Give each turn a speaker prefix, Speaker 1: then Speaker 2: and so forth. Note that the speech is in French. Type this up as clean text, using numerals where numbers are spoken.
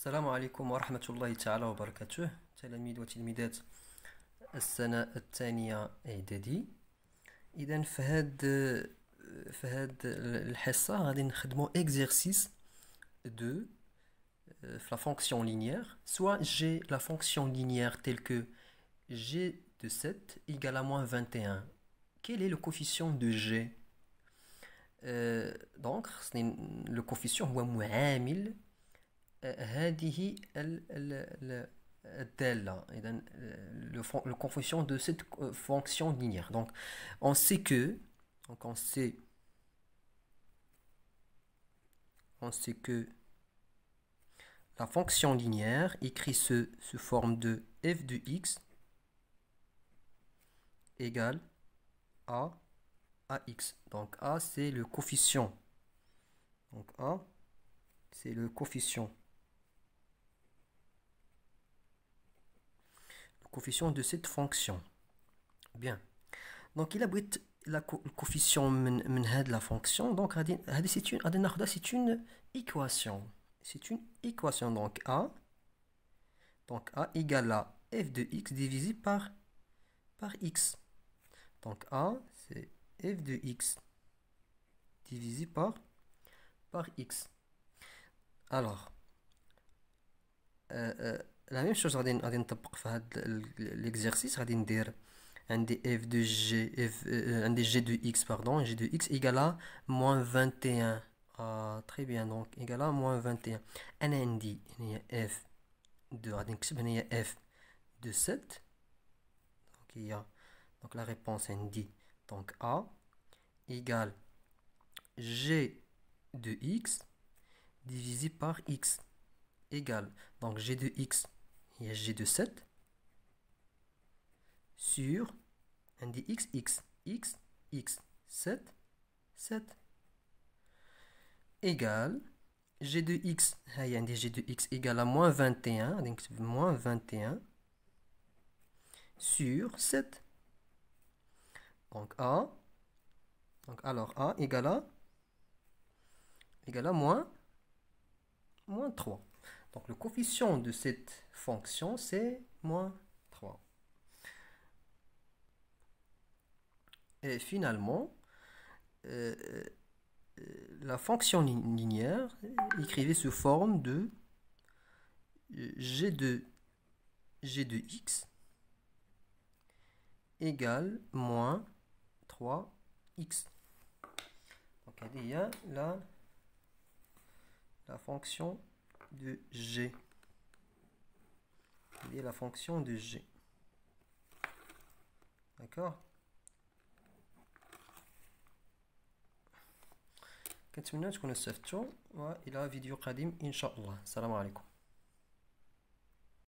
Speaker 1: السلام عليكم ورحمة الله تعالى وبركاته. تلاميذ وتلميذات السنة الثانية إعدادي. إذا في هاد الحصة غادي نخدمو exercice 2 في la fonction linéaire. Soit j'ai la fonction linéaire telle que g de 7 égale à moins 21. Quel est le coefficient de g? Donc le coefficient هو معامل هذه الدالة. إذن le coefficient de cette fonction linéaire. Donc on sait que la fonction linéaire écrit sous forme de f de x égale à x. Donc a c'est le coefficient. Donc a c'est le coefficient de cette fonction. Bien. Donc il a le coefficient de la fonction. Donc c'est une équation. C'est une équation. Donc a égale à f de x divisé par x. Donc a c'est f de x divisé par x. Alors la même chose غادي نطبق في هذا l'exercice. غادي ندير عندي f de g عندي g de x pardon, g de x égale à moins 21. très bien, donc égale à moins 21. انا عندي هنا f de غادي نكتب هنا f de 7. donc il y a donc la réponse عندي donc a égale g de x divisé par x égale donc g de x il y a g de 7 sur un des x 7 égale g de x il y a un des g de x égale à moins 21 donc moins 21 sur 7. Donc a alors a égale à moins 3. Donc le coefficient de cette fonction c'est moins 3. Et finalement, la fonction linéaire écrivée sous forme de g de x égale moins 3x. Donc il y a la fonction de g. Il y a la fonction de g. D'accord. كنتمنى تكونوا استفدتوا والى فيديو قادم ان شاء الله. السلام عليكم.